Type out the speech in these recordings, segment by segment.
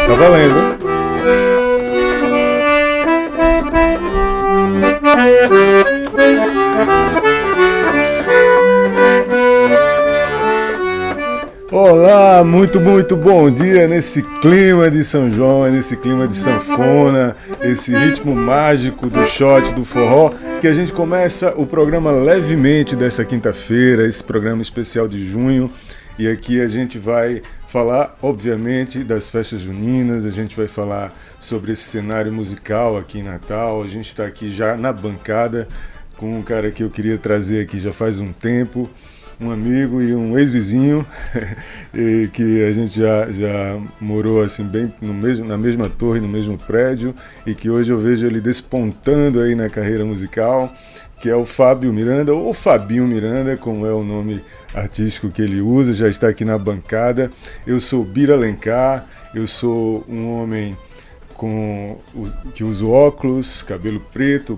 Tá valendo. Olá, muito bom dia nesse clima de São João, nesse clima de sanfona, esse ritmo mágico do shot, do forró, que a gente começa o programa levemente dessa quinta-feira, esse programa especial de junho, e aqui a gente vai falar, obviamente, das festas juninas, a gente vai falar sobre esse cenário musical aqui em Natal, a gente está aqui já na bancada com um cara que eu queria trazer aqui já faz um tempo, um amigo e um ex-vizinho e que a gente já morou assim bem na mesma torre, no mesmo prédio, e que hoje eu vejo ele despontando aí na carreira musical, que é o Fábio Miranda, ou Fabinho Miranda, como é o nome artístico que ele usa, já está aqui na bancada. Eu sou Bira Alencar, eu sou um homem que usa óculos, cabelo preto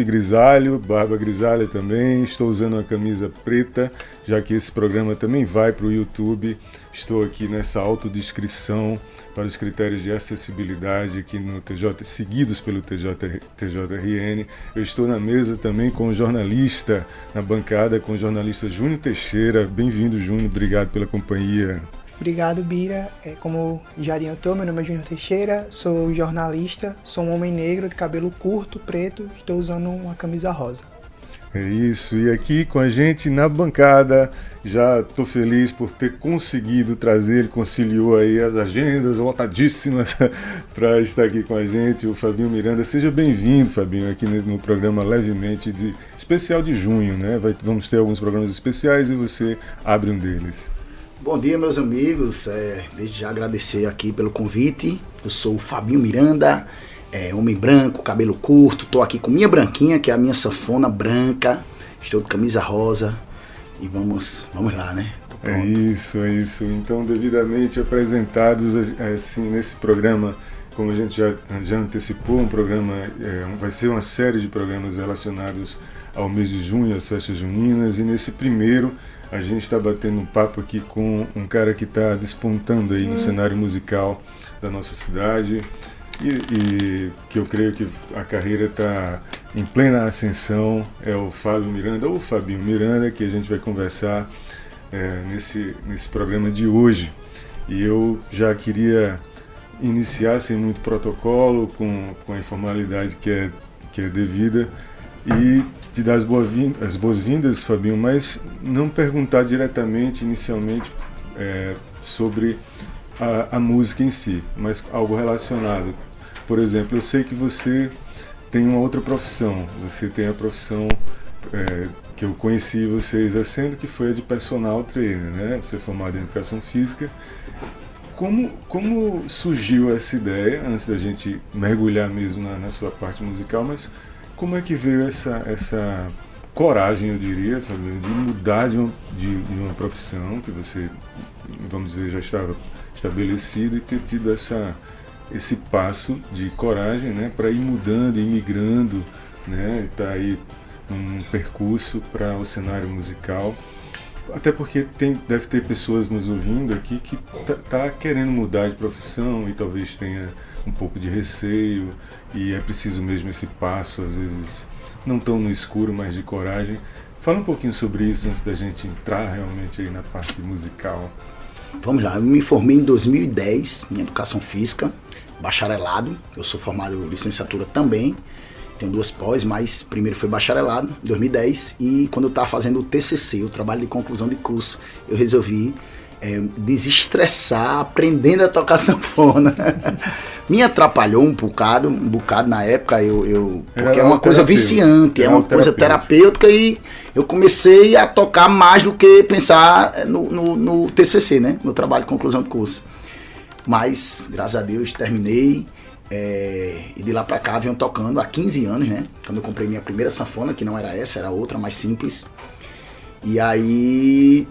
e grisalho, barba grisalha também. Estou usando uma camisa preta, já que esse programa também vai para o YouTube. Estou aqui nessa autodescrição para os critérios de acessibilidade aqui no TJ, seguidos pelo TJRN. Eu estou na mesa também com o jornalista, na bancada com o jornalista Júnior Teixeira. Bem-vindo, Júnior, obrigado pela companhia. Obrigado, Bira. Como já adiantou, meu nome é Júnior Teixeira, sou jornalista, sou um homem negro de cabelo curto, preto, estou usando uma camisa rosa. É isso, e aqui com a gente na bancada, já estou feliz por ter conseguido trazer, ele conciliou aí as agendas lotadíssimas para estar aqui com a gente, o Fabinho Miranda. Seja bem-vindo, Fabinho, aqui no programa levemente especial de junho, né? Vamos ter alguns programas especiais e você abre um deles. Bom dia, meus amigos, desde já agradecer aqui pelo convite. Eu sou o Fabinho Miranda, homem branco, cabelo curto, tô aqui com minha branquinha, que é a minha sanfona branca, estou de camisa rosa e vamos lá, né? É isso. Então, devidamente apresentados assim, nesse programa, como a gente já antecipou, um programa, vai ser uma série de programas relacionados ao mês de junho, às festas juninas, e nesse primeiro a gente está batendo um papo aqui com um cara que está despontando aí no cenário musical da nossa cidade e que eu creio que a carreira está em plena ascensão, é o Fábio Miranda, ou Fabinho Miranda, que a gente vai conversar nesse programa de hoje. E eu já queria iniciar sem muito protocolo, com a informalidade que é devida, e te dar as boas-vindas, Fabinho, mas não perguntar diretamente, inicialmente, sobre a música em si, mas algo relacionado. Por exemplo, eu sei que você tem uma outra profissão, você tem a profissão que eu conheci você exercendo, que foi a de personal trainer, né? Você é formado em Educação Física. Como surgiu essa ideia, antes da gente mergulhar mesmo na sua parte musical, mas como é que veio essa coragem, eu diria, Fabinho, de mudar de uma profissão que você, vamos dizer, já estava estabelecido, e ter tido esse passo de coragem, né, para ir mudando, ir migrando, né, tá aí um percurso para o cenário musical, até porque deve ter pessoas nos ouvindo aqui que tá querendo mudar de profissão e talvez tenha um pouco de receio, e é preciso mesmo esse passo, às vezes não tão no escuro, mas de coragem. Fala um pouquinho sobre isso antes da gente entrar realmente aí na parte musical. Vamos lá, eu me formei em 2010 em Educação Física, bacharelado. Eu sou formado em licenciatura também, tenho 2 pós, mas primeiro foi bacharelado, em 2010, e quando eu estava fazendo o TCC, o trabalho de conclusão de curso, eu resolvi desestressar aprendendo a tocar sanfona. Me atrapalhou um bocado na época, porque é uma coisa viciante, é uma coisa terapêutica, e eu comecei a tocar mais do que pensar no TCC, né? No trabalho de conclusão de curso. Mas, graças a Deus, terminei, e de lá pra cá venho tocando há 15 anos, né? Quando eu comprei minha primeira sanfona, que não era essa, era outra, mais simples. E aí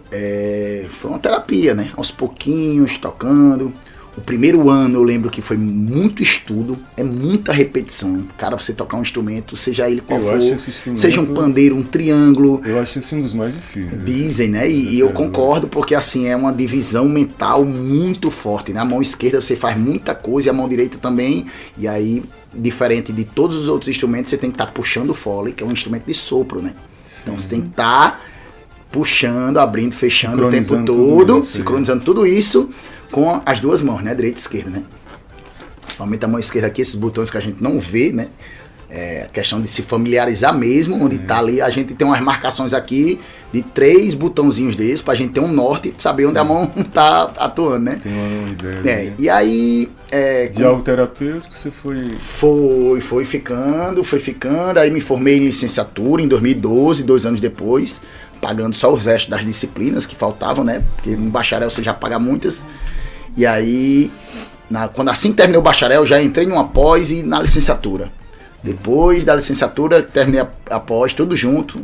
foi uma terapia, né? Aos pouquinhos, tocando. O primeiro ano eu lembro que foi muito estudo, é muita repetição. Cara, você tocar um instrumento, seja ele qual for, seja um pandeiro, um triângulo. Eu acho esse um dos mais difíceis. Dizem, né? E eu concordo, porque assim, é uma divisão mental muito forte. Na mão esquerda você faz muita coisa e a mão direita também. E aí, diferente de todos os outros instrumentos, você tem que estar puxando o fole, que é um instrumento de sopro, né? Sim, então você tem que estar puxando, abrindo, fechando o tempo todo, sincronizando tudo isso com as duas mãos, né? Direita e esquerda, né? Principalmente a mão esquerda aqui, esses botões que a gente não vê, né? É a questão de se familiarizar mesmo, onde tá ali, a gente tem umas marcações aqui de 3 botãozinhos desses, pra gente ter um norte e saber onde a mão tá atuando, né? Tem uma ideia. E aí... Diálogo terapêutico, você foi... Foi ficando, aí me formei em licenciatura em 2012, 2 anos depois, pagando só os restos das disciplinas que faltavam, né? Porque no bacharel você já paga muitas. E aí, quando assim que terminei o bacharel, já entrei numa pós e na licenciatura. Depois da licenciatura, terminei a pós, tudo junto,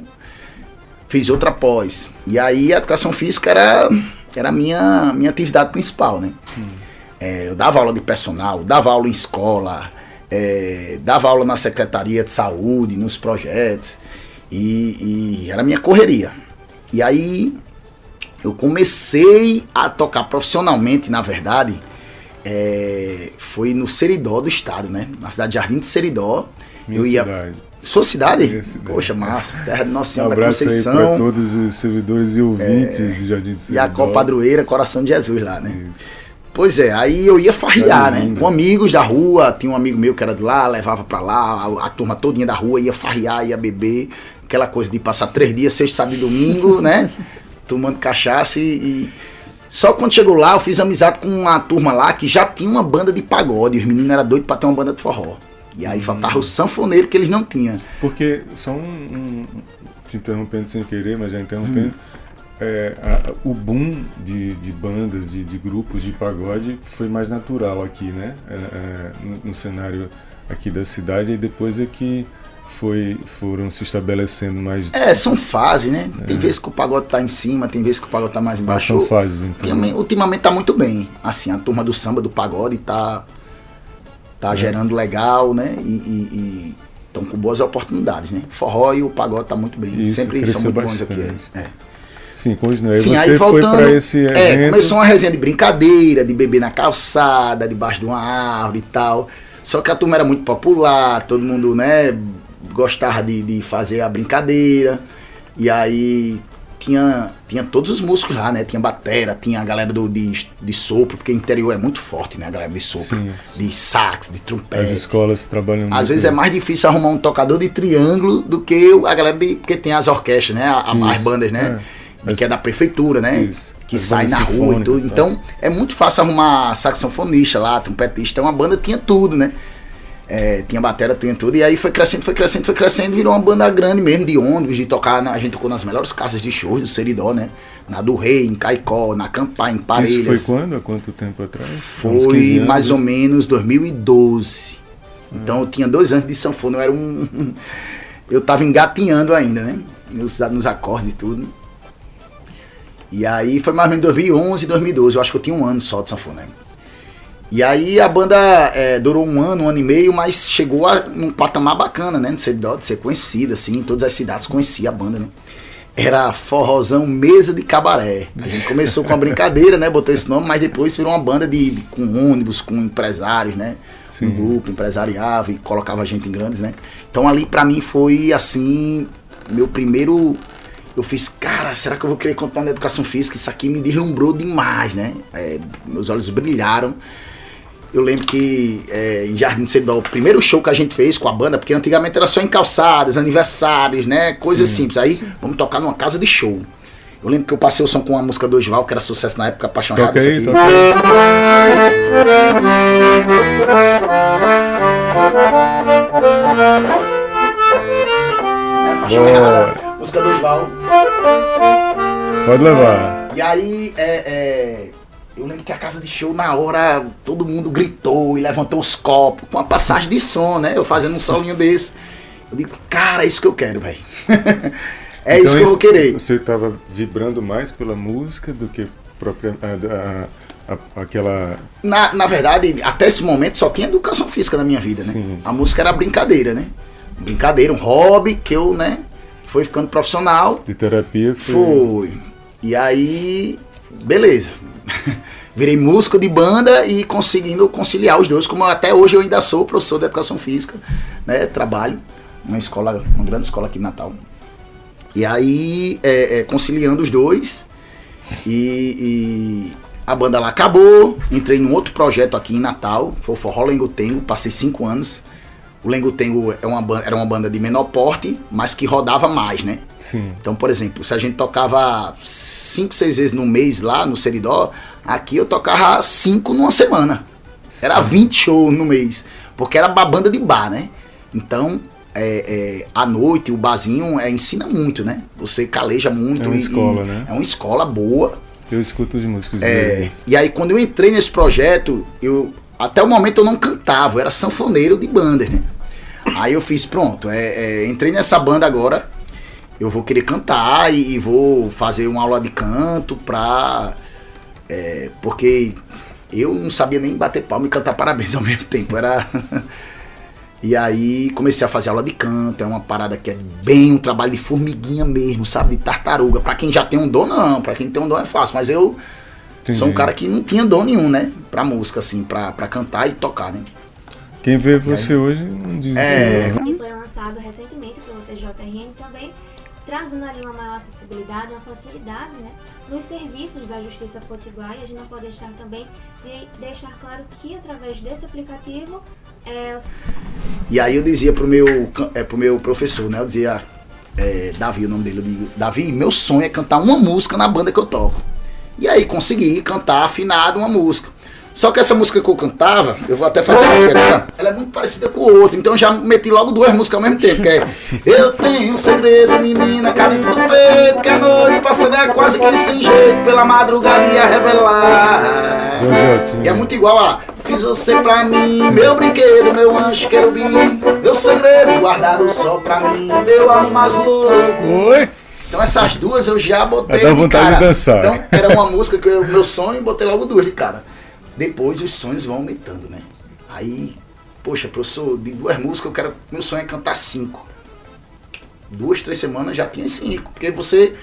fiz outra pós. E aí a educação física era a minha atividade principal, né? Eu dava aula de personal, dava aula em escola, dava aula na Secretaria de Saúde, nos projetos, e era a minha correria. E aí eu comecei a tocar profissionalmente, na verdade, foi no Seridó do estado, né? Na cidade de Jardim de Seridó. Cidade. Sua cidade? Minha cidade. Poxa, massa. Terra de Nossa Senhora da Conceição. Um abraço aí para todos os servidores e ouvintes de Jardim de Seridó. E a copadroeira Coração de Jesus lá, né? Isso. Pois aí eu ia farrear, né? Com amigos da rua, tinha um amigo meu que era de lá, levava pra lá, a turma todinha da rua ia farrear, ia beber, aquela coisa de passar 3 dias, sexta, sábado e domingo, né? Tomando cachaça e... Só quando chegou lá, eu fiz amizade com uma turma lá que já tinha uma banda de pagode, os meninos eram doidos pra ter uma banda de forró. E aí faltava o sanfoneiro que eles não tinham. Porque, só te interrompendo sem querer, mas já interrompendo, o boom de bandas, de grupos de pagode foi mais natural aqui, né? No cenário aqui da cidade, e depois é que foram se estabelecendo mais... são fases, né? Tem vezes que o pagode tá em cima, tem vezes que o pagode tá mais embaixo. São fases, então. Ultimamente tá muito bem. Assim, a turma do samba, do pagode tá gerando legal, né? E estão com boas oportunidades, né? O forró e o pagode tá muito bem. Isso, sempre são muito bons aqui. Sim, continue. Sim, você aí voltando, foi para esse evento... começou uma resenha de brincadeira, de beber na calçada, debaixo de uma árvore e tal. Só que a turma era muito popular, todo mundo, né, gostava de fazer a brincadeira. E aí tinha todos os músicos lá, né? Tinha batera, tinha a galera de sopro, porque o interior é muito forte, né? A galera de sopro, sim. De sax, de trompete. As escolas trabalham muito. Às vezes é mais difícil arrumar um tocador de triângulo do que a galera porque tem as orquestras, né? As bandas, né? Que é da prefeitura, né? Isso. Que as sai na rua e tudo. Tá? Então é muito fácil arrumar saxofonista lá, trompetista. Então a banda tinha tudo, né? Tinha bateria, tinha tudo, e aí foi crescendo, virou uma banda grande mesmo, de ônibus, de tocar, a gente tocou nas melhores casas de shows do Seridó, né? Na do Rei, em Caicó, na Campanha, em Parelhas. Isso foi quando? Há quanto tempo atrás? Foi mais ou menos 2012. Então eu tinha 2 anos de sanfona, eu tava engatinhando ainda, né? Nos acordes e tudo. E aí foi mais ou menos 2011, 2012, eu acho que eu tinha 1 ano só de sanfona, né? E aí a banda durou 1 ano, 1 ano e meio, mas chegou num patamar bacana, né? De ser conhecida, assim, em todas as cidades conhecia a banda, né? Era forrozão mesa de cabaré. A gente começou com a brincadeira, né? Botou esse nome, mas depois virou uma banda com ônibus, com empresários, né? Sim. Um grupo empresariava e colocava a gente em grandes, né? Então ali pra mim foi, assim, meu primeiro... Eu fiz, cara, será que eu vou querer continuar na educação física? Isso aqui me deslumbrou demais, né? Meus olhos brilharam. Eu lembro que em Jardim de Seridó, o primeiro show que a gente fez com a banda, porque antigamente era só em calçadas, aniversários, né? Coisas simples. Aí, vamos tocar numa casa de show. Eu lembro que eu passei o som com a música do Osval, que era sucesso na época, Paixão Errada. Toca aí. Paixão Errada, música do Osval. Pode levar. E aí, eu lembro que a casa de show, na hora, todo mundo gritou e levantou os copos, com a passagem de som, né? Eu fazendo um solinho desse. Eu digo, cara, é isso que eu quero, velho. Então, isso que eu vou querer. Você estava vibrando mais pela música do que aquela... Na verdade, até esse momento só tinha educação física na minha vida, né? Sim. A música era brincadeira, né? Brincadeira, um hobby que eu, né, foi ficando profissional. De terapia Foi. E aí, beleza. Virei músico de banda e conseguindo conciliar os dois, como até hoje eu ainda sou professor de educação física, né? Trabalho numa escola, uma grande escola aqui em Natal. E aí, conciliando os dois, e a banda lá acabou, entrei num outro projeto aqui em Natal, foi o Forró Lengo-Tengo, passei 5 anos. O Lengo-Tengo era uma banda de menor porte, mas que rodava mais, né? Sim. Então, por exemplo, se a gente tocava 5, 6 vezes no mês lá no Seridó, aqui eu tocava 5 numa semana. Era 20 shows no mês, porque era uma banda de bar, né? Então, à noite, o barzinho ensina muito, né? Você caleja muito. É uma escola, né? É uma escola boa. Eu escuto os músicos deles. E aí, quando eu entrei nesse projeto, até o momento eu não cantava, eu era sanfoneiro de banda, né? Aí eu fiz, pronto, entrei nessa banda agora, eu vou querer cantar e vou fazer uma aula de canto porque eu não sabia nem bater palma e cantar parabéns ao mesmo tempo, E aí comecei a fazer aula de canto, é uma parada que é bem um trabalho de formiguinha mesmo, sabe, de tartaruga. Pra quem já tem um dom, não, pra quem tem um dom é fácil, mas eu sou um cara que não tinha dom nenhum, né, pra música, assim, pra cantar e tocar, né. Quem vê você hoje não diz isso. Que foi lançado recentemente pelo TJRN também, trazendo ali uma maior acessibilidade, uma facilidade, né, nos serviços da Justiça Potiguar. E a gente não pode deixar também de deixar claro que através desse aplicativo E aí eu dizia pro meu professor, né, eu dizia, Davi, o nome dele, eu digo, Davi, meu sonho é cantar uma música na banda que eu toco. E aí consegui cantar afinado uma música. Só que essa música que eu cantava, eu vou até fazer aqui agora, ela é muito parecida com o outro, então eu já meti logo 2 músicas ao mesmo tempo, que é Eu tenho um segredo, menina, cá dentro do peito, que a noite passada é quase que sem jeito, pela madrugada ia revelar. E é muito igual a Fiz você pra mim, sim, meu brinquedo, meu anjo querubim, meu segredo guardado só pra mim, meu amor mais louco. Oi? Então essas duas eu já botei dá vontade cara. De dançar. Então era uma música que meu sonho, botei logo 2 de cara. Depois os sonhos vão aumentando, né? Aí, poxa, professor, de 2 músicas meu sonho é cantar 5. 2, 3 semanas já tinha 5, porque você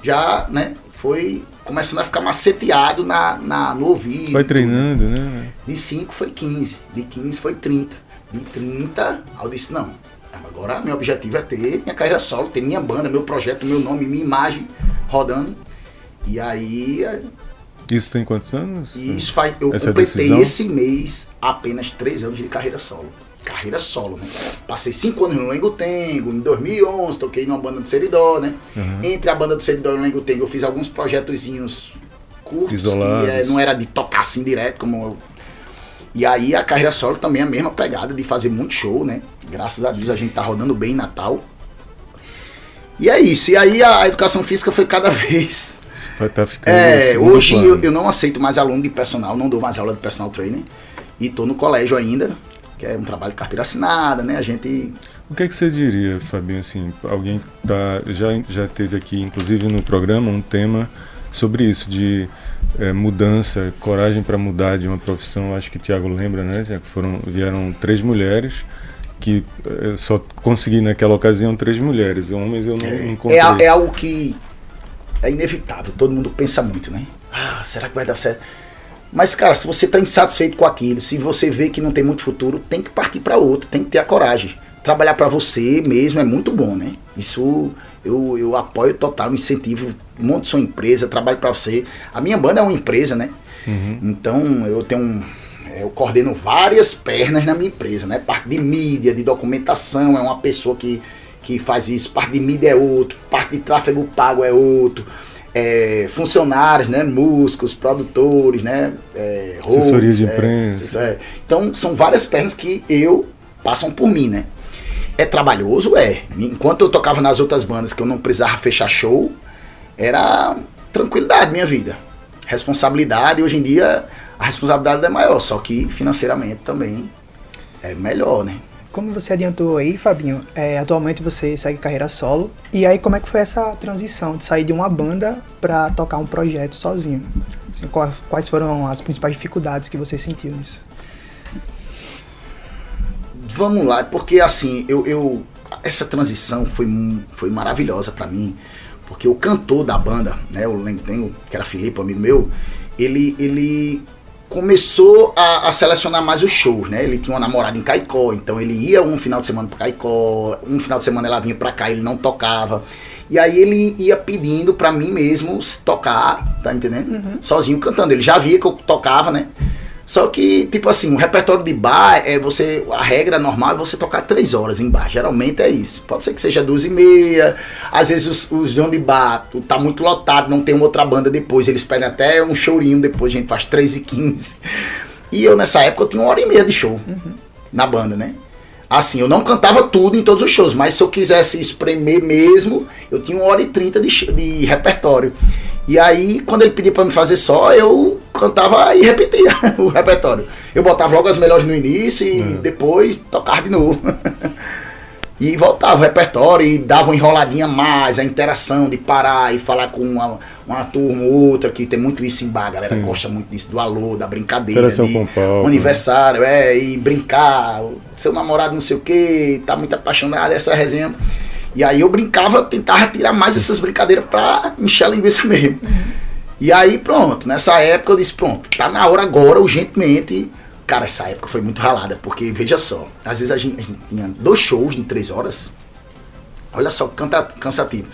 já, né, foi começando a ficar maceteado no ouvido. Vai treinando, né? De 5 foi 15, de 15 foi 30. De 30, eu disse, não, agora meu objetivo é ter minha carreira solo, ter minha banda, meu projeto, meu nome, minha imagem rodando. E aí... Isso tem quantos anos? Isso faz, eu completei esse mês apenas 3 anos de carreira solo. Carreira solo, né? Passei 5 anos no Lengo-Tengo, em 2011 toquei numa banda do Seridó, né? Uhum. Entre a banda do Seridó e o Lengo-Tengo eu fiz alguns projetozinhos curtos, isolados, que não era de tocar assim direto, como eu... E aí a carreira solo também é a mesma pegada de fazer muito show, né? Graças a Deus a gente tá rodando bem em Natal. E é isso, e aí a educação física foi cada vez... Tá ficando hoje eu não aceito mais aluno de personal, não dou mais aula de personal trainer. E tô no colégio ainda, que é um trabalho de carteira assinada, né? A gente... O que é que você diria, Fabinho, assim, alguém já teve aqui, inclusive no programa, um tema sobre isso, de mudança, coragem para mudar de uma profissão. Acho que o Thiago lembra, né? Já que vieram 3 mulheres, que só consegui naquela ocasião 3 mulheres, homens eu não encontrei. É algo que é inevitável, todo mundo pensa muito, né? Ah, será que vai dar certo? Mas, cara, se você tá insatisfeito com aquilo, se você vê que não tem muito futuro, tem que partir para outro, tem que ter a coragem. Trabalhar para você mesmo é muito bom, né? Isso eu apoio total, incentivo, monte sua empresa, trabalho para você. A minha banda é uma empresa, né? Uhum. Então eu coordeno várias pernas na minha empresa, né? Parte de mídia, de documentação, é uma pessoa que faz isso, parte de mídia é outro, parte de tráfego pago é outro. Funcionários, né, músicos, produtores, né, assessoria de imprensa. Então são várias pernas que passam por mim, né. É trabalhoso, enquanto eu tocava nas outras bandas que eu não precisava fechar show, era tranquilidade minha vida, responsabilidade. Hoje em dia a responsabilidade é maior, só que financeiramente também é melhor, né. Como você adiantou aí, Fabinho, atualmente você segue carreira solo. E aí, como é que foi essa transição de sair de uma banda para tocar um projeto sozinho? Assim, quais foram as principais dificuldades que você sentiu nisso? Vamos lá, porque assim, essa transição foi maravilhosa pra mim, porque o cantor da banda, né, o Lentengo, que era Felipe, amigo meu, ele começou a selecionar mais os shows, né? Ele tinha uma namorada em Caicó, então ele ia um final de semana pra Caicó, um final de semana ela vinha pra cá, ele não tocava. E aí ele ia pedindo pra mim mesmo tocar, tá entendendo? Sozinho cantando. Ele já via que eu tocava, né? Só que, tipo assim, o repertório de bar, a regra normal é você tocar 3 horas em bar. Geralmente é isso. Pode ser que seja 2h30. Às vezes os donos de bar tá muito lotado, não tem uma outra banda depois. Eles pedem até um chorinho depois, a gente faz 3h15. E eu, nessa época, eu tinha 1h30 de show na banda, né? Assim, eu não cantava tudo em todos os shows, mas se eu quisesse espremer mesmo, eu tinha 1h30 de repertório. E aí, quando ele pediu pra me fazer só, eu cantava e repetia o repertório. Eu botava logo as melhores no início e depois tocava de novo. E voltava o repertório e dava uma enroladinha mais, a interação de parar e falar com uma turma ou outra, que tem muito isso em bar, a galera gosta muito disso, do alô, da brincadeira, com aniversário, e brincar, seu namorado não sei o que, tá muito apaixonado, essa resenha. E aí eu brincava, tentava tirar mais essas brincadeiras pra encher a linguiça mesmo. E aí pronto, nessa época eu disse, pronto, tá na hora agora, urgentemente. Cara, essa época foi muito ralada, porque veja só, às vezes a gente tinha 2 shows de 3 horas, olha só, cansativo.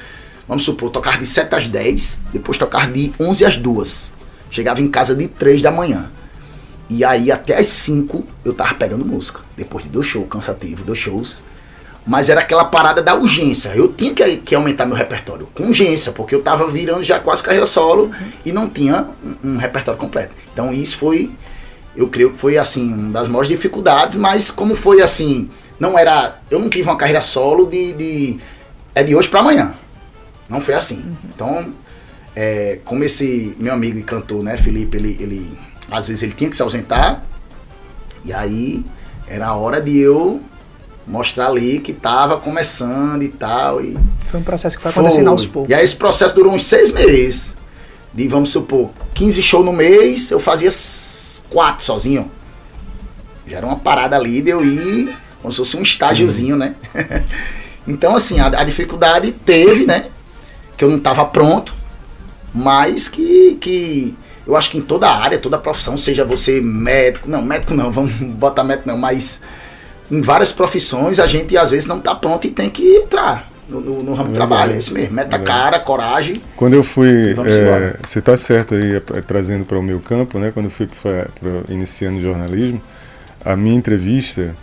Vamos supor, tocar de 7 às 10, depois tocar de 11 às 2. Chegava em casa de 3 da manhã. E aí até às 5 eu tava pegando música, depois de 2 shows cansativos, 2 shows. Mas era aquela parada da urgência. Eu tinha que aumentar meu repertório com urgência, porque eu tava virando já quase carreira solo e não tinha um repertório completo. Então isso foi, eu creio que foi assim, uma das maiores dificuldades, mas como foi assim, eu não tive uma carreira solo de hoje pra amanhã. Não foi assim. Então, como esse meu amigo e cantor, né, Felipe, ele às vezes ele tinha que se ausentar, e aí era a hora de eu mostrar ali que tava começando e tal. E foi um processo que foi acontecendo aos poucos. E aí esse processo durou uns 6 meses. De, vamos supor, 15 shows no mês, eu fazia 4 sozinho. Já era uma parada ali de eu ir, como se fosse um estágiozinho, né? Então, assim, a dificuldade teve, né? Que eu não tava pronto, mas que eu acho que em toda a área, toda a profissão, seja você médico não, vamos botar médico não, mas em várias profissões a gente às vezes não está pronto e tem que entrar no ramo do trabalho, é isso mesmo, meta a cara, coragem. Quando eu fui, você está certo aí, trazendo para o meu campo, né? Quando eu fui iniciando jornalismo, a minha entrevista,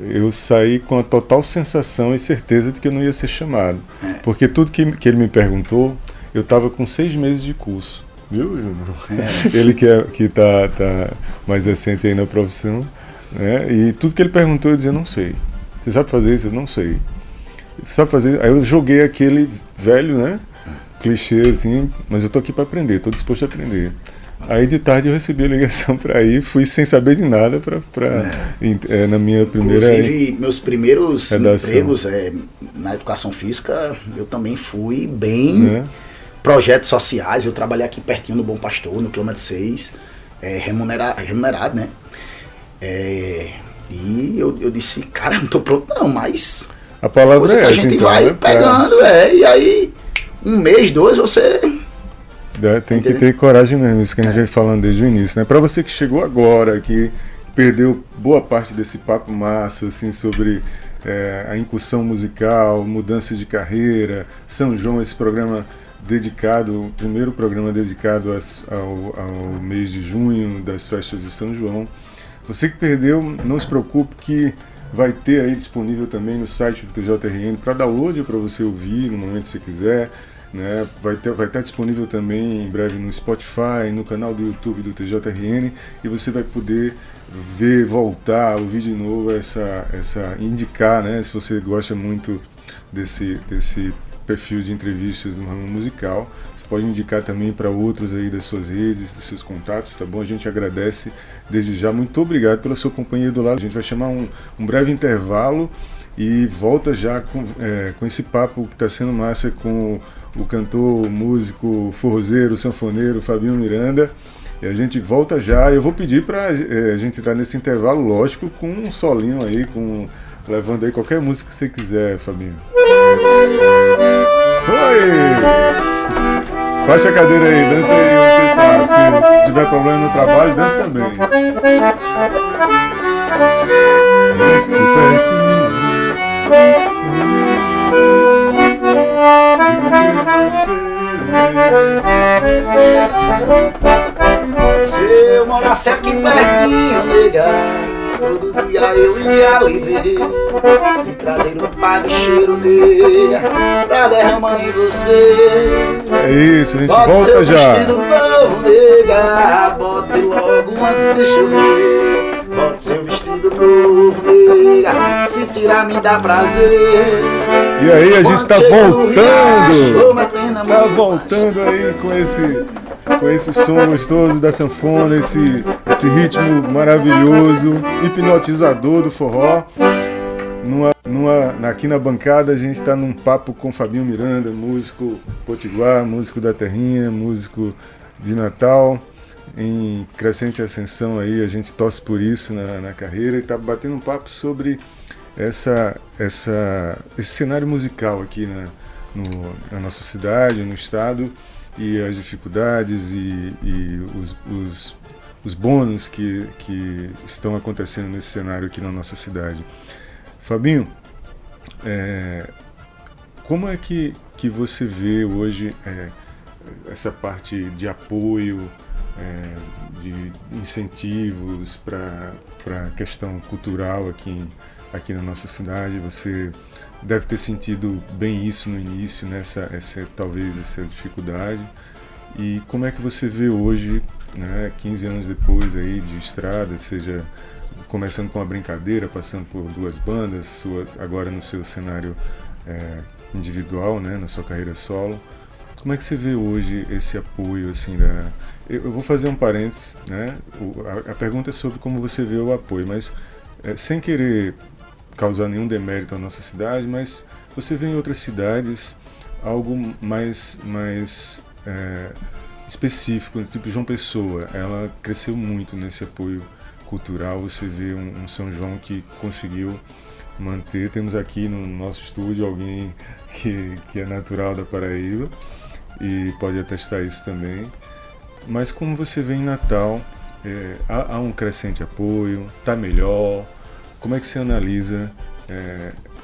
eu saí com a total sensação e certeza de que eu não ia ser chamado, porque tudo que ele me perguntou, eu estava com 6 meses de curso, viu, Júnior? Ele que tá mais recente aí na profissão, né? E tudo que ele perguntou eu dizia, não sei. Você sabe fazer isso? Eu não sei. Você sabe fazer? Aí eu joguei aquele velho, né, clichê assim, mas eu tô aqui para aprender, tô disposto a aprender. Aí de tarde eu recebi a ligação para ir, fui sem saber de nada na minha primeira. Inclusive, meus primeiros redação. empregos na educação física, eu também fui bem projetos sociais. Eu trabalhei aqui pertinho no Bom Pastor, no quilômetro 6, remunerado, né? E eu disse, cara, não tô pronto não, mas a palavra coisa que a gente então, vai né? pegando, e aí 1 mês, 2, você tem que ter coragem mesmo, isso que a gente vem falando desde o início, né? Para você que chegou agora, que perdeu boa parte desse papo massa, assim, sobre a incursão musical, mudança de carreira, São João, esse programa dedicado, o primeiro programa dedicado ao mês de junho das festas de São João. Você que perdeu, não se preocupe que vai ter aí disponível também no site do TJRN para download, para você ouvir no momento que você quiser, né? Vai estar disponível também em breve no Spotify, no canal do YouTube do TJRN, e você vai poder ver, voltar, ouvir de novo indicar, né? Se você gosta muito desse perfil de entrevistas no ramo musical, você pode indicar também para outros aí das suas redes, dos seus contatos, tá bom? A gente agradece desde já. Muito obrigado pela sua companhia do lado. A gente vai chamar um breve intervalo e volta já com esse papo que está sendo massa com o cantor, músico, forrozeiro, sanfoneiro Fabinho Miranda. E a gente volta já. Eu vou pedir para a gente entrar nesse intervalo, lógico, com um solinho aí, levando aí qualquer música que você quiser, Fabinho. Oi! Baixa a cadeira aí, dança aí onde você tá. Se tiver problema no trabalho, dança também. Dança aqui pertinho. Se eu morasse aqui pertinho, nega, todo dia eu ia lhe ver e trazer um pá de cheiro, nega, pra derramar em você. É isso, a gente Bota volta seu já. vestido novo, nega, bote logo antes de chover. Bota seu vestido novo, nega, se tirar me dá prazer. E aí a gente tá voltando. Tá Tá voltando aí com esse som gostoso da sanfona, esse ritmo maravilhoso, hipnotizador do forró. Aqui na bancada a gente está num papo com Fabinho Miranda, músico potiguar, músico da terrinha, músico de Natal, em crescente ascensão aí, a gente torce por isso na carreira e está batendo um papo sobre esse cenário musical aqui na nossa cidade, no estado, e as dificuldades e os bônus que estão acontecendo nesse cenário aqui na nossa cidade. Fabinho, como é que você vê hoje essa parte de apoio, de incentivos para a questão cultural aqui na nossa cidade? Você deve ter sentido bem isso no início, né? Talvez essa dificuldade. E como é que você vê hoje, né, 15 anos depois aí de estrada, seja começando com uma brincadeira, passando por 2 bandas, agora no seu cenário individual, né, na sua carreira solo. Como é que você vê hoje esse apoio, assim, Eu vou fazer um parênteses, né? A pergunta é sobre como você vê o apoio, mas sem querer causar nenhum demérito à nossa cidade, mas você vê em outras cidades algo mais específico, tipo João Pessoa. Ela cresceu muito nesse apoio cultural. Você vê um São João que conseguiu manter. Temos aqui no nosso estúdio alguém que é natural da Paraíba e pode atestar isso também. Mas como você vê em Natal, há um crescente apoio, está melhor? Como é que você analisa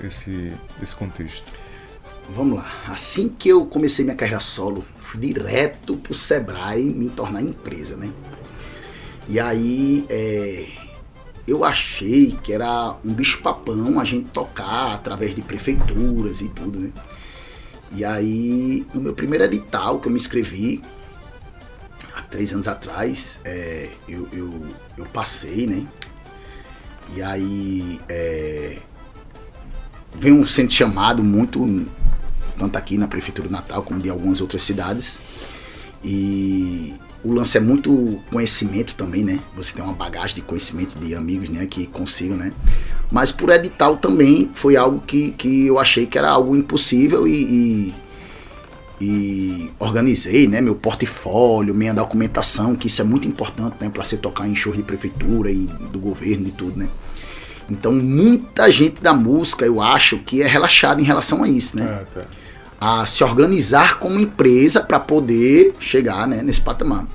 esse contexto? Vamos lá. Assim que eu comecei minha carreira solo, fui direto pro Sebrae me tornar empresa, né? E aí eu achei que era um bicho-papão a gente tocar através de prefeituras e tudo, né? E aí, no meu primeiro edital que eu me inscrevi, há 3 anos atrás, eu passei, né? E aí venho sendo chamado muito, tanto aqui na Prefeitura de Natal como de algumas outras cidades. E o lance é muito conhecimento também, né? Você tem uma bagagem de conhecimento de amigos, né, que consigam, né? Mas por edital também foi algo que eu achei que era algo impossível e organizei, né, meu portfólio, minha documentação, que isso é muito importante, né, para você tocar em shows de prefeitura e do governo e tudo, né? Então muita gente da música, eu acho que é relaxada em relação a isso, né? Tá. A se organizar como empresa para poder chegar, né, nesse patamar.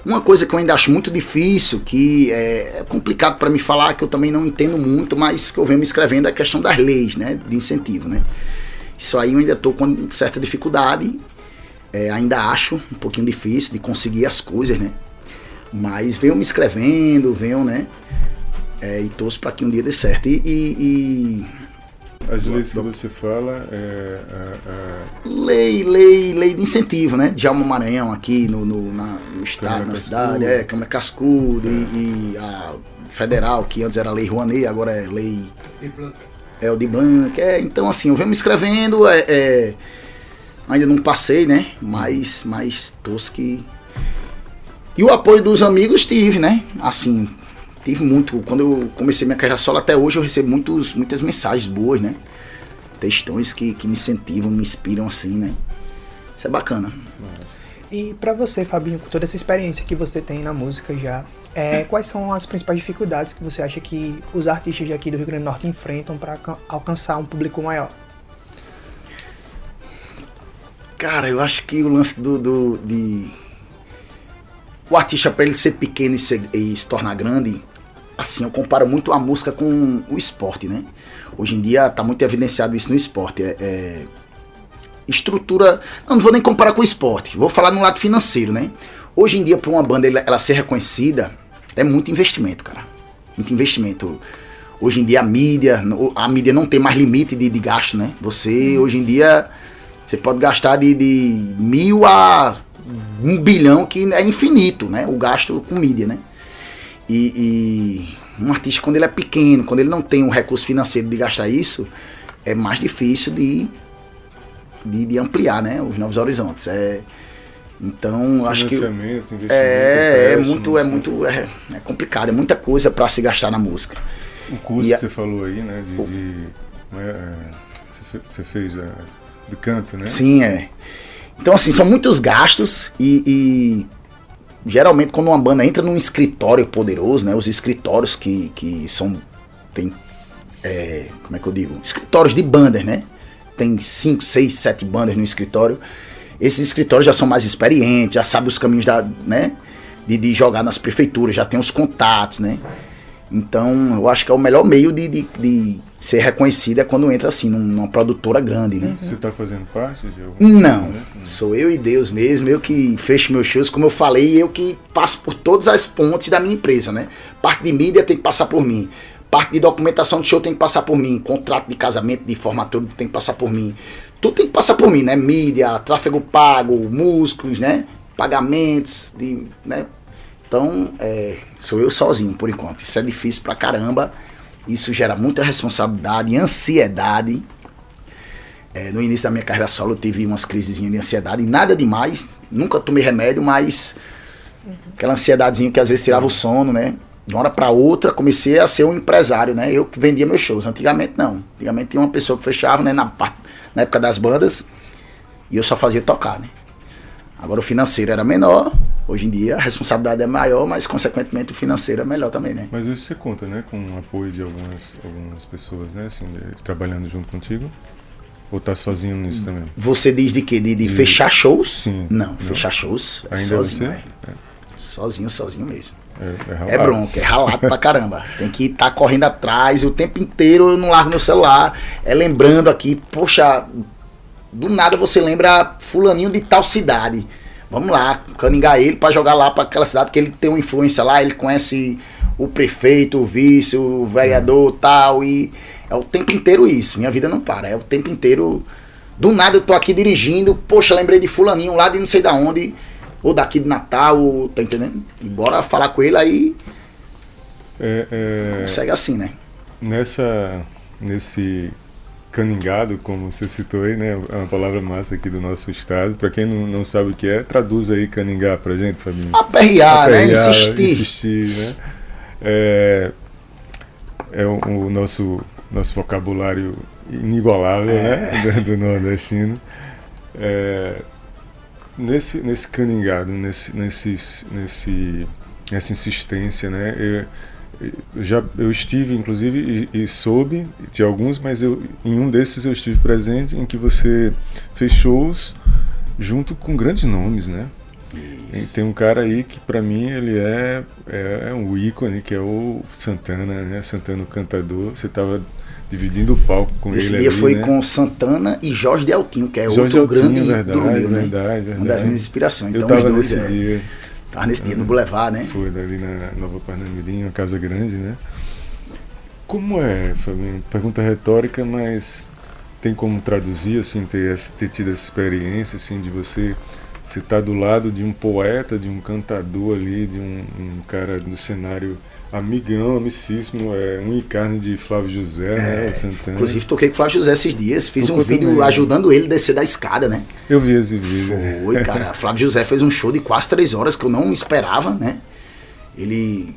Uma coisa que eu ainda acho muito difícil, que é complicado para me falar, que eu também não entendo muito, mas que eu venho me escrevendo, é a questão das leis, né, de incentivo, né? Isso aí eu ainda estou com certa dificuldade, ainda acho um pouquinho difícil de conseguir as coisas, né? Mas venho me escrevendo, né? E torço para que um dia dê certo. As leis que você fala Lei de incentivo, né? Djalma Maranhão aqui no estado, na cidade, Câmara Cascudo e a federal, que antes era Lei Rouanet, agora é Lei... o de Blanc. Então assim, eu venho me escrevendo, Ainda não passei, né? Mas torço que... E o apoio dos amigos tive, né? Assim, tive muito. Quando eu comecei minha carreira solo, até hoje eu recebo muitas mensagens boas, né? Textões que me incentivam, me inspiram assim, né? Isso é bacana. E pra você, Fabinho, com toda essa experiência que você tem na música já, quais são as principais dificuldades que você acha que os artistas aqui do Rio Grande do Norte enfrentam para alcançar um público maior? Cara, eu acho que o lance o artista, para ele ser pequeno e se tornar grande, assim, eu comparo muito a música com o esporte, né? Hoje em dia tá muito evidenciado isso no esporte. Estrutura... Não vou nem comparar com o esporte, vou falar no lado financeiro, né? Hoje em dia, para uma banda ela ser reconhecida, é muito investimento, cara. Muito investimento. Hoje em dia a mídia não tem mais limite de gasto, né? Você, hoje em dia, você pode gastar de 1.000 a 1 bilhão, que é infinito, né? O gasto com mídia, né? E um artista, quando ele é pequeno, quando ele não tem um recurso financeiro de gastar isso, é mais difícil de ampliar, né? Os novos horizontes. Então, acho que é complicado, é muita coisa para se gastar na música. O curso que você falou aí, né? Você fez de canto, né? Sim, Então, assim, são muitos gastos e geralmente quando uma banda entra num escritório poderoso, né? Os escritórios que tem, como é que eu digo? Escritórios de bandas, né? Tem 5, 6, 7 bandas no escritório. Esses escritórios já são mais experientes, já sabem os caminhos né? de jogar nas prefeituras, já tem os contatos, né? Então, eu acho que é o melhor meio de ser reconhecido é quando entra assim, numa produtora grande, né? Você tá fazendo parte de algum? Não, sou eu e Deus mesmo, eu que fecho meus shows, como eu falei, eu que passo por todas as pontes da minha empresa, né? Parte de mídia tem que passar por mim, parte de documentação de show tem que passar por mim, contrato de casamento, de formatura tem que passar por mim, tudo tem que passar por mim, né? Mídia, tráfego pago, músicos, né? Pagamentos, né? Então, sou eu sozinho por enquanto, isso é difícil pra caramba. Isso gera muita responsabilidade e ansiedade. No início da minha carreira solo eu tive umas crisezinhas de ansiedade, nada demais, nunca tomei remédio, mas aquela ansiedadezinha que às vezes tirava o sono, né? De uma hora pra outra comecei a ser um empresário, né? Eu que vendia meus shows, antigamente não. Antigamente tinha uma pessoa que fechava, né? Na época das bandas, e eu só fazia tocar, né? Agora o financeiro era menor, hoje em dia a responsabilidade é maior, mas consequentemente o financeiro é melhor também, né? Mas hoje você conta, né, com o apoio de algumas pessoas, né, assim, trabalhando junto contigo? Ou tá sozinho nisso também? Você diz de quê? De fechar shows? Sim. Não, fechar shows ainda sozinho, você? Sozinho mesmo. É bronca, é ralado pra caramba. Tem que estar correndo atrás o tempo inteiro, eu não largo meu celular, lembrando aqui, poxa... Do nada você lembra fulaninho de tal cidade. Vamos lá, caningar ele pra jogar lá pra aquela cidade, que ele tem uma influência lá, ele conhece o prefeito, o vice, o vereador tal, e é o tempo inteiro isso. Minha vida não para, é o tempo inteiro. Do nada eu tô aqui dirigindo, poxa, lembrei de fulaninho lá de não sei da onde, ou daqui de Natal, ou, tá entendendo? E bora falar com ele aí. Consegue assim, né? Nesse caningado, como você citou aí, né? É uma palavra massa aqui do nosso estado. Para quem não sabe o que é, traduz aí caningar pra gente, Fabinho. Aperrear, né? Insistir, né? O nosso vocabulário inigualável, né? Do nordestino. Nesse caningado, nessa insistência, né? Eu estive, inclusive, e soube de alguns, mas em um desses eu estive presente, em que você fez shows junto com grandes nomes, né? E tem um cara aí que pra mim ele é um ícone, que é o Santana, né? Santana, o cantador. Você tava dividindo o palco com ele. Esse dia foi, né? Com Santana e Jorge de Altinho, que é Jorge outro Altinho, grande verdade, ídolo meu, né? Verdade. Uma das minhas inspirações. Eu então, tava nesse dia. Tava nesse dia no Boulevard, né? Foi ali na Nova Parnamirim, uma casa grande, né? Como é, Fabinho? Pergunta retórica, mas tem como traduzir, assim, ter tido essa experiência, assim, de você estar do lado de um poeta, de um cantador ali, de um cara do cenário amigão, amicíssimo, unha e carne de Flávio José, né, Santana. Inclusive toquei com o Flávio José esses dias, fiz Tocou um vídeo também, ajudando ele a descer da escada, né? Eu vi esse vídeo. Foi, cara. Flávio José fez um show de quase 3 horas que eu não esperava, né? Ele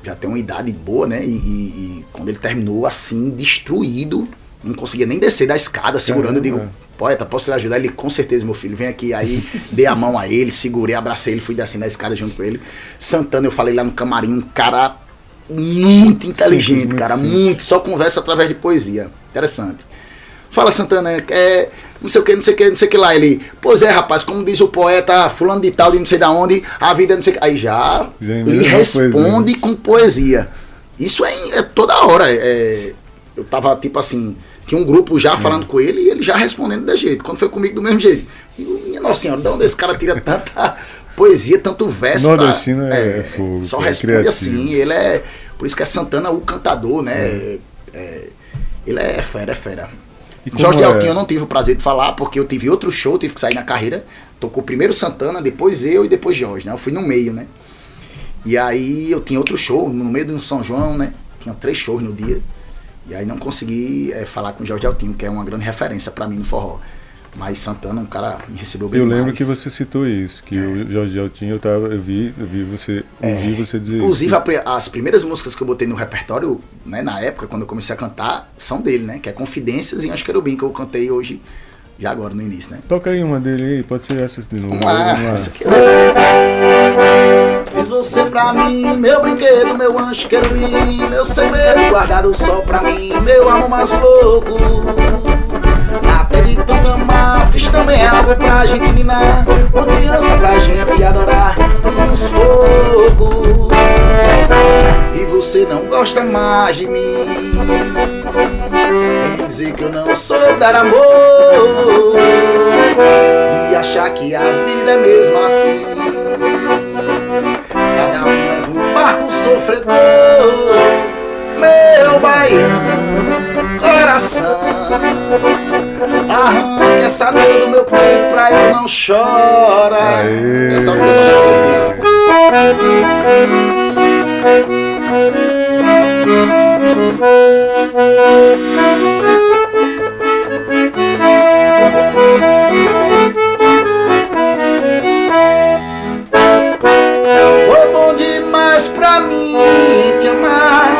já tem uma idade boa, né? E quando ele terminou assim, destruído, não conseguia nem descer da escada, segurando. Eu digo, poeta, posso lhe ajudar? Ele, com certeza, meu filho, vem aqui. Aí dei a mão a ele, segurei, abracei ele, fui descendo a escada junto com ele. Santana, eu falei lá no camarim, um cara muito inteligente, muito cara, simples. muito. Só conversa através de poesia. Interessante. Fala, Santana, não sei o que, não sei o que, não sei o que lá. Ele, pois é, rapaz, como diz o poeta fulano de tal, de não sei da onde, a vida não sei o que. Aí já ele responde com poesia. Isso é toda hora. Eu tava, tipo assim, tinha um grupo já falando com ele e ele já respondendo desse jeito. Quando foi comigo, do mesmo jeito. E minha Nossa Senhora, de onde esse cara tira tanta poesia, tanto verso? Nordestino é fogo. Só é responde criativo. assim. Ele é. Por isso que é Santana o cantador, né? Ele é fera, é fera. Jorge Altinho eu não tive o prazer de falar, porque eu tive outro show, tive que sair na carreira. Tocou primeiro Santana, depois eu e depois Jorge, né? Eu fui no meio, né? E aí eu tinha outro show no meio do São João, né? Tinha 3 shows no dia. E aí não consegui falar com o Jorge Altinho, que é uma grande referência pra mim no forró. Mas Santana, um cara me recebeu bem Eu demais. lembro que você citou isso, que o Jorge Altinho, eu vi você, ouvi você dizer Inclusive, isso. as primeiras músicas que eu botei no repertório, né, na época, quando eu comecei a cantar, são dele, né? Que é Confidências e Anjo Querubim, que eu cantei hoje, já agora, no início, né? Toca aí uma dele aí, pode ser essa de novo. Vamos lá, essa aqui Fiz você pra mim, meu brinquedo, meu anjo querubim, meu segredo guardado só pra mim, meu amor mais louco. Até de tanto amar, fiz também algo pra gente ninar, uma criança pra gente adorar, tudo nos fogos. E você não gosta mais de mim, vem dizer que eu não sou dar amor, e achar que a vida é mesmo assim. Cada um leva um barco sofredor, meu baiano, coração. Arranca essa dor do meu peito pra eu não chorar. Essa altura foi bom demais pra mim te amar,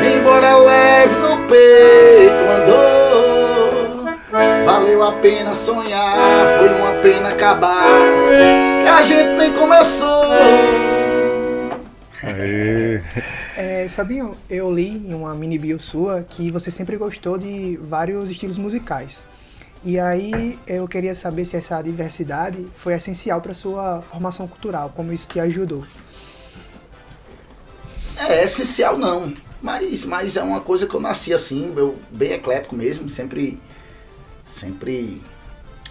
embora leve no peito andou. Valeu a pena sonhar, foi uma pena acabar, que a gente nem começou. Aê. Fabinho, eu li em uma mini bio sua que você sempre gostou de vários estilos musicais. E aí eu queria saber se essa diversidade foi essencial para sua formação cultural, como isso te ajudou. É essencial não, mas é uma coisa que eu nasci assim, eu bem eclético mesmo, sempre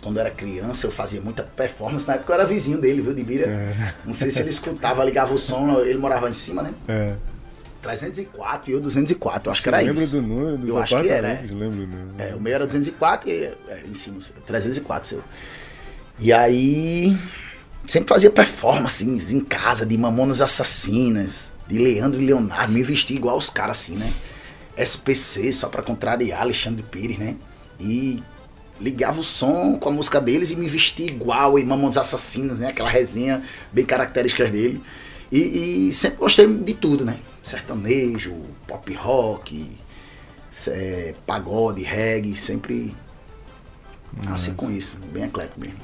quando eu era criança eu fazia muita performance, na época eu era vizinho dele, viu, de Bira. Não sei se ele escutava, ligava o som, ele morava em cima, né? 304 e eu 204, eu acho que era isso. Lembra do número dos Eu acho que era, Lembro do número. o meu era 204 e era em cima, 304 seu. E aí sempre fazia performances em casa de Mamonas Assassinas, de Leandro e Leonardo, me vestia igual os caras assim, né? SPC, só pra contrariar Alexandre Pires, né? E ligava o som com a música deles e me vestia igual, e Mamonas Assassinas, né? Aquela resenha bem característica dele. E sempre gostei de tudo, né? Sertanejo, pop rock, pagode, reggae, sempre nasci com isso, bem eclético mesmo.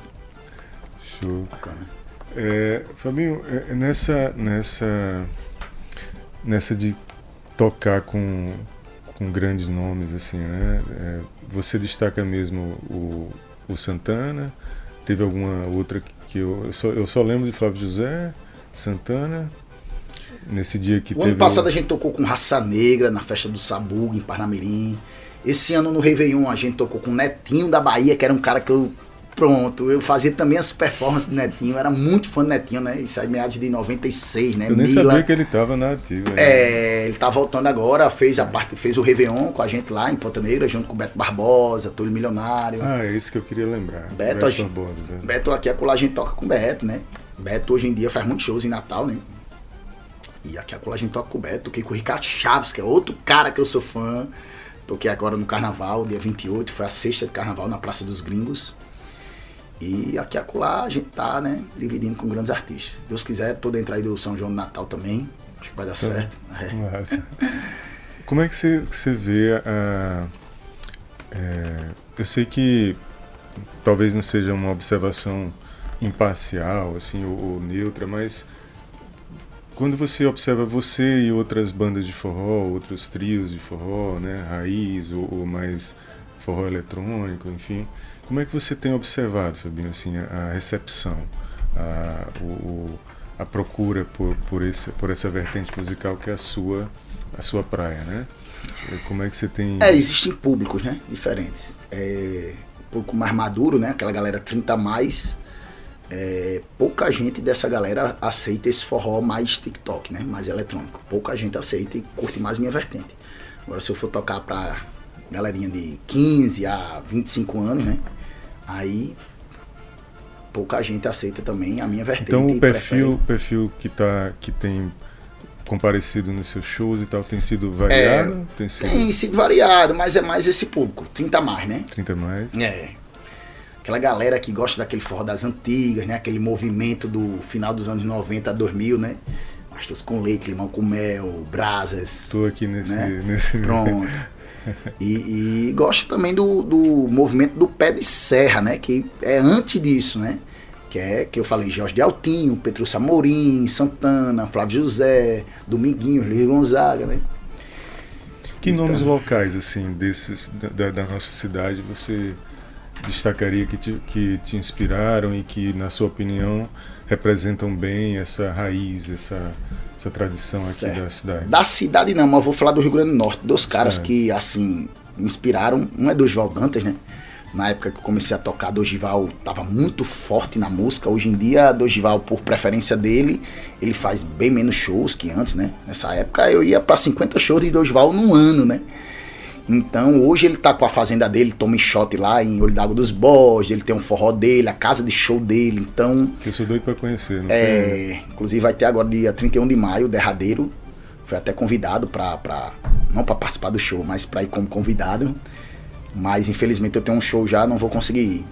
Show. Bacana. Fabinho, nessa de tocar com grandes nomes, assim, né? Você destaca mesmo o Santana, teve alguma outra que eu só lembro de Flávio José, Santana, nesse dia que O ano passado a gente tocou com Raça Negra na festa do Sabugo, em Parnamirim. Esse ano no Réveillon a gente tocou com Netinho da Bahia, que era um cara que eu fazia também as performances de Netinho, eu era muito fã de Netinho, né? Isso aí meados de 96, né? Eu nem sabia que ele tava na ativa. Ele tá voltando agora, fez o Réveillon com a gente lá em Ponta Negra, junto com o Beto Barbosa, Túlio Milionário. É isso que eu queria lembrar. Beto Barbosa. Beto aqui, acolá a gente toca com o Beto, né? Beto hoje em dia faz muitos shows em Natal, né? E aqui a gente toca coberto, toquei com o Ricardo Chaves, que é outro cara que eu sou fã. Toquei agora no Carnaval, dia 28, foi a sexta de Carnaval na Praça dos Gringos. E aqui a gente tá, né, dividindo com grandes artistas. Se Deus quiser, tô dentro aí do São João do Natal também. Acho que vai dar certo. Massa. Como é que você vê eu sei que talvez não seja uma observação imparcial, assim, ou neutra, mas quando você observa você e outras bandas de forró, outros trios de forró, né, raiz ou mais forró eletrônico, enfim, como é que você tem observado, Fabinho, assim, a recepção, a procura por essa vertente musical que é a sua praia, né? Como é que você tem... Existem públicos, né, diferentes. Público mais maduro, né, aquela galera 30 a mais, pouca gente dessa galera aceita esse forró mais TikTok, né, mais eletrônico. Pouca gente aceita e curte mais minha vertente. Agora, se eu for tocar pra galerinha de 15 a 25 anos, né, aí pouca gente aceita também a minha vertente. Então o perfil que tem comparecido nos seus shows e tal, tem sido variado? Tem sido variado, mas é mais esse público, 30 a mais, né? 30 a mais. Aquela galera que gosta daquele forró das antigas, né? Aquele movimento do final dos anos 90 a 2000, né? Pastos com leite, limão com mel, brasas. Tô aqui nesse... Pronto. E gosto também do movimento do pé de serra, né? Que é antes disso, né? Que eu falei, Jorge de Altinho, Petrúcio Amorim, Santana, Flávio José, Dominguinhos, Luiz Gonzaga, né? Que nomes locais, assim, desses da nossa cidade você destacaria que te inspiraram e que, na sua opinião, representam bem essa raiz, essa tradição aqui da cidade? Da cidade não, mas eu vou falar do Rio Grande do Norte. Dos caras que, assim, me inspiraram. Um é Dorival Dantas, né? Na época que eu comecei a tocar, Dorival estava muito forte na música. Hoje em dia, Dorival, por preferência dele, ele faz bem menos shows que antes, né? Nessa época eu ia para 50 shows de Dorival num ano, né? Então hoje ele tá com a fazenda dele, toma shot lá em Olho d'Água dos Borges, ele tem um forró dele, a casa de show dele, então... Que eu sou doido pra conhecer, não inclusive vai ter agora dia 31 de maio, o derradeiro. Fui até convidado não pra participar do show, mas pra ir como convidado. Mas infelizmente eu tenho um show já, não vou conseguir ir.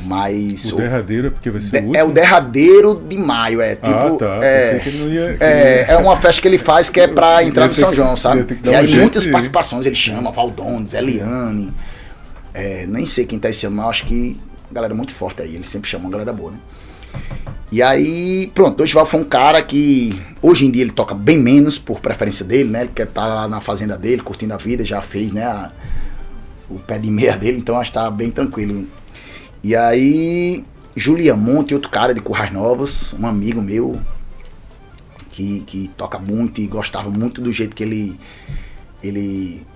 Mas o derradeiro é porque vai ser o último? É o derradeiro de maio, tipo... Pensei que ele não ia... É uma festa que ele faz que é pra entrar no São João, sabe? E aí muitas participações ele chama, Valdones, Eliane, nem sei quem tá esse ano, mas eu acho que a galera é muito forte aí, ele sempre chama uma galera boa, né? E aí, pronto, Dorival foi um cara que hoje em dia ele toca bem menos por preferência dele, né? Ele quer estar lá na fazenda dele, curtindo a vida, já fez, né, o pé de meia dele, então acho que tá bem tranquilo. E aí, Julian Monte, outro cara de Currais Novas, um amigo meu, que toca muito e gostava muito do jeito que ele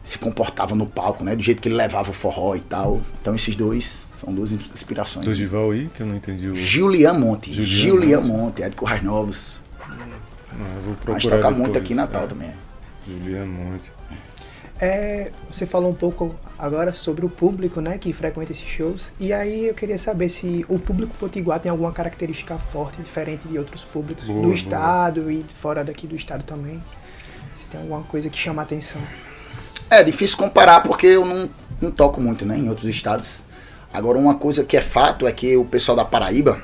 se comportava no palco, né? Do jeito que ele levava o forró e tal. Então esses dois são duas inspirações. Dorival aí, que eu não entendi. Julian Monte, é de Currais Novas. Vou procurar. Mas toca muito aqui em Natal também. Julian Monte. Você falou um pouco agora sobre o público, né, que frequenta esses shows. E aí eu queria saber se o público potiguar tem alguma característica forte, diferente de outros públicos do estado e fora daqui do estado também. Se tem alguma coisa que chama a atenção. É difícil comparar porque eu não toco muito, né, em outros estados. Agora uma coisa que é fato é que o pessoal da Paraíba,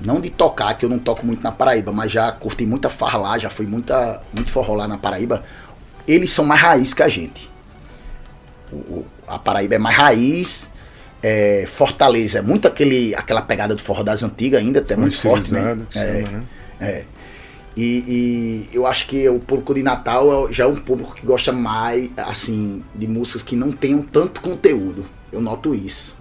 não de tocar, que eu não toco muito na Paraíba, mas já curti muita farra lá, já fui muito forró lá na Paraíba. Eles são mais raiz que a gente. A Paraíba é mais raiz, Fortaleza é muito aquela pegada do forró das antigas ainda, é muito forte, né? E eu acho que o público de Natal já é um público que gosta mais, assim, de músicas que não tenham tanto conteúdo. Eu noto isso.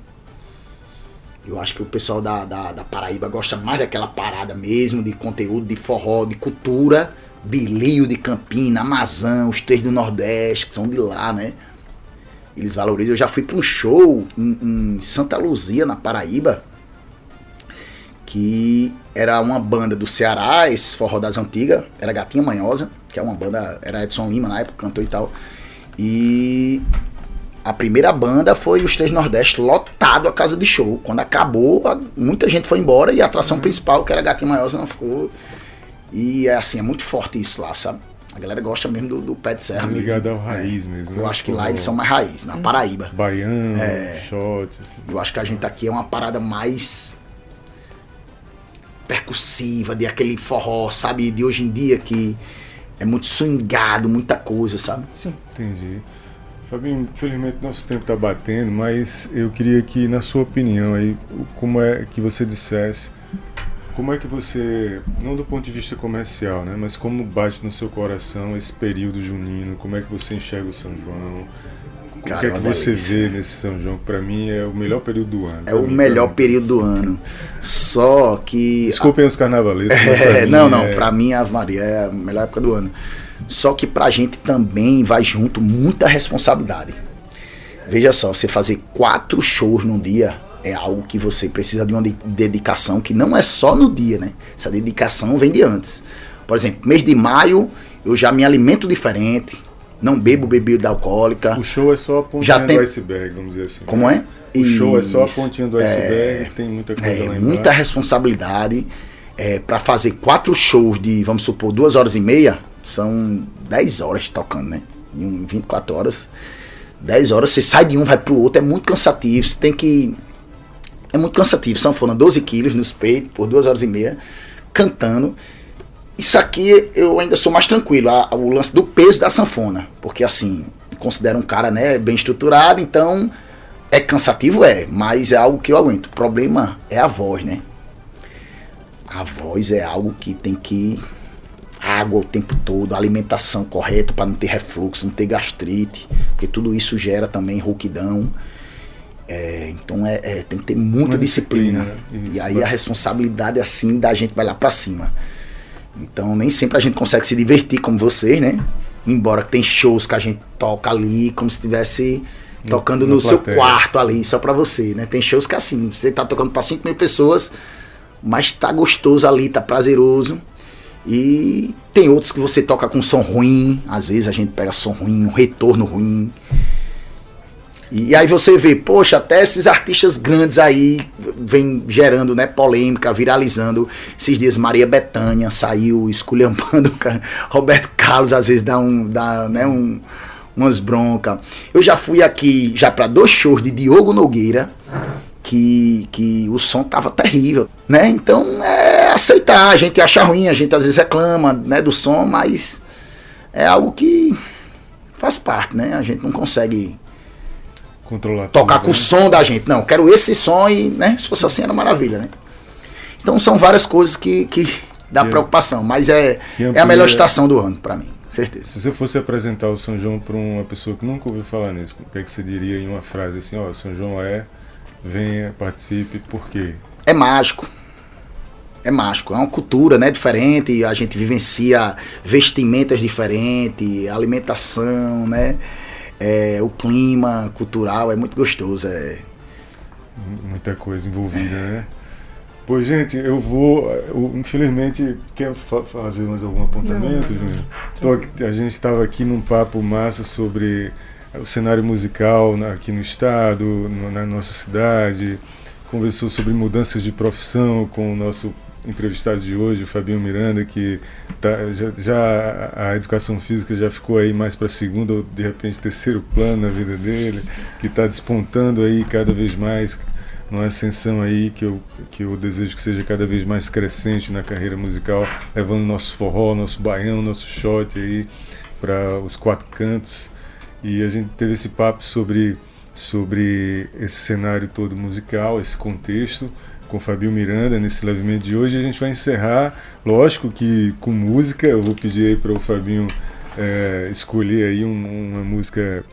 Eu acho que o pessoal da Paraíba gosta mais daquela parada mesmo, de conteúdo, de forró, de cultura. Bilio de Campina, Amazã, os três do Nordeste, que são de lá, né? Eles valorizam. Eu já fui para um show em Santa Luzia, na Paraíba, que era uma banda do Ceará, esse forró das antigas, era Gatinha Manhosa, que é uma banda, era Edson Lima na época, cantor e tal. E a primeira banda foi os três Nordeste, lotado a casa de show. Quando acabou, muita gente foi embora e a atração principal, que era Gatinha Manhosa, não ficou. E é assim, é muito forte isso lá, sabe? A galera gosta mesmo do pé de serra mesmo. Ligado ao raiz mesmo. Eu acho que lá eles são mais raiz, na Paraíba. Baiano, shot, assim. Eu acho que a gente aqui é uma parada mais percussiva, de aquele forró, sabe? De hoje em dia que é muito swingado, muita coisa, sabe? Sim. Entendi. Fabinho, infelizmente nosso tempo está batendo, mas eu queria que, na sua opinião, aí, como é que você dissesse, como é que você, não do ponto de vista comercial, né, mas como bate no seu coração esse período junino, como é que você enxerga o São João, o que é que você vê nesse São João, que para mim é o melhor período do ano. É o melhor período do ano, só que... Desculpem os carnavalescos, pra mim a Ave Maria é a melhor época do ano. Só que pra gente também vai junto muita responsabilidade. Veja só, você fazer 4 shows num dia é algo que você precisa de uma dedicação que não é só no dia, né? Essa dedicação vem de antes. Por exemplo, mês de maio eu já me alimento diferente, não bebo bebida alcoólica. O show é só a pontinha do iceberg, vamos dizer assim. Como é? O show é só a pontinha do iceberg, tem muita coisa lá embaixo. Muita responsabilidade. Pra fazer 4 shows de, vamos supor, 2h30, são 10 horas tocando, né? Em 24 horas, 10 horas, você sai de um, vai pro outro, é muito cansativo, você tem que... É muito cansativo, sanfona 12 quilos nos peitos, por 2h30, cantando. Isso aqui eu ainda sou mais tranquilo, o lance do peso da sanfona, porque assim, considero um cara, né, bem estruturado, então é cansativo, mas é algo que eu aguento. O problema é a voz, né? A voz é algo que tem que... Água o tempo todo, alimentação correta para não ter refluxo, não ter gastrite, porque tudo isso gera também rouquidão. Então tem que ter muita disciplina. E aí a responsabilidade assim da gente vai lá pra cima. Então nem sempre a gente consegue se divertir como vocês, né? Embora tem shows que a gente toca ali como se estivesse tocando no seu quarto ali, só pra você, né? Tem shows que assim, você tá tocando pra 5.000 pessoas, mas tá gostoso ali, tá prazeroso. E tem outros que você toca com som ruim, às vezes a gente pega som ruim, um retorno ruim. E aí você vê, poxa, até esses artistas grandes aí vem gerando, né, polêmica, viralizando. Esses dias Maria Bethânia saiu esculhambando, Roberto Carlos às vezes dá umas broncas. Eu já fui aqui já para 2 shows de Diogo Nogueira, que o som tava terrível, né? Então é aceitar, a gente acha ruim, a gente às vezes reclama, né, do som, mas é algo que faz parte, né? A gente não consegue controlar tocar com o som da gente. Não, quero esse som e, né? Se fosse assim era maravilha, né? Então são várias coisas que dá preocupação, mas é a melhor estação do ano pra mim, certeza. Se você fosse apresentar o São João para uma pessoa que nunca ouviu falar nisso, o que é que você diria em uma frase assim, ó, São João venha, participe, por quê? É mágico. É mágico, é uma cultura, né, diferente, a gente vivencia vestimentas diferentes, alimentação, né? O clima cultural é muito gostoso. Muita coisa envolvida, né? Pois, gente, infelizmente, quer fazer mais algum apontamento, Júnior? A gente estava aqui num papo massa sobre o cenário musical aqui no estado, na nossa cidade, conversou sobre mudanças de profissão com o nosso entrevistado de hoje, o Fabinho Miranda, que já a educação física já ficou aí mais para segundo ou de repente terceiro plano na vida dele, que está despontando aí cada vez mais numa ascensão aí que eu desejo que seja cada vez mais crescente na carreira musical, levando nosso forró, nosso baião, nosso shot aí para os 4 cantos. E a gente teve esse papo sobre esse cenário todo musical, esse contexto, com o Fabinho Miranda nesse levemente de hoje. A gente vai encerrar, lógico que com música. Eu vou pedir aí para o Fabinho escolher aí uma música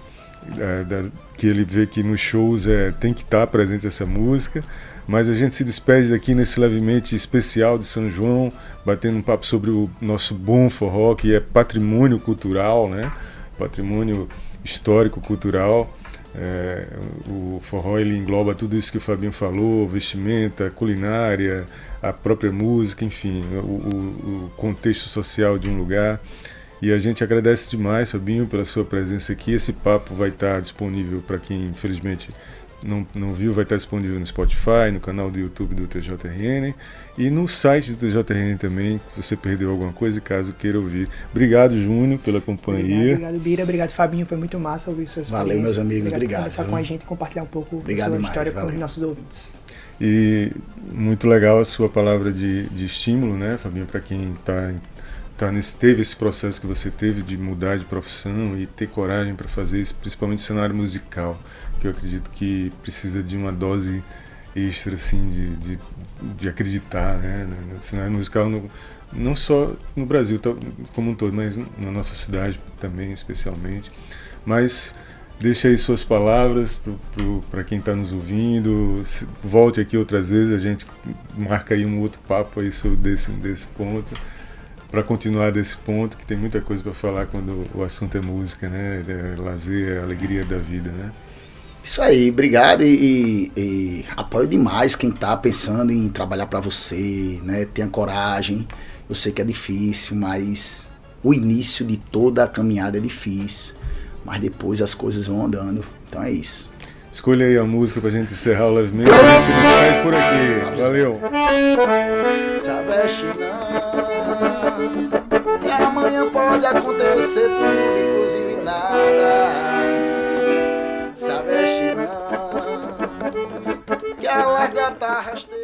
que ele vê que nos shows tem que estar presente essa música, mas a gente se despede daqui nesse levemente especial de São João, batendo um papo sobre o nosso bom forró, que é patrimônio cultural, né? Patrimônio histórico cultural. O forró ele engloba tudo isso que o Fabinho falou, vestimenta, culinária, a própria música, enfim, o contexto social de um lugar. E a gente agradece demais, Fabinho, pela sua presença aqui. Esse papo vai estar disponível para quem infelizmente não viu, vai estar disponível no Spotify, no canal do YouTube do TJRN e no site do TJRN também, se você perdeu alguma coisa, caso queira ouvir. Obrigado, Júnior, pela companhia. Obrigado, Bira. Obrigado, Fabinho. Foi muito massa ouvir suas Valeu, meus amigos. Obrigado. Conversar com a gente e compartilhar um pouco da Obrigado sua demais, história com valeu. os nossos ouvintes. E muito legal a sua palavra de estímulo, né, Fabinho, para quem teve esse processo que você teve de mudar de profissão e ter coragem para fazer isso, principalmente no cenário musical, que eu acredito que precisa de uma dose extra, assim, de acreditar, né, no cenário musical, não só no Brasil como um todo, mas na nossa cidade também, especialmente. Mas deixa aí suas palavras para quem está nos ouvindo. Volte aqui outras vezes, a gente marca aí um outro papo aí sobre desse ponto, para continuar desse ponto, que tem muita coisa para falar quando o assunto é música, né? É lazer, é a alegria da vida, né? Isso aí, obrigado e apoio demais quem tá pensando em trabalhar para você, né? Tenha coragem. Eu sei que é difícil, mas o início de toda a caminhada é difícil, mas depois as coisas vão andando. Então é isso. Escolha aí a música pra gente encerrar o Levemente. A gente se despede por aqui. Valeu. Sabe não, que amanhã pode acontecer tudo, inclusive nada. Sabe não, que a largata rasteira.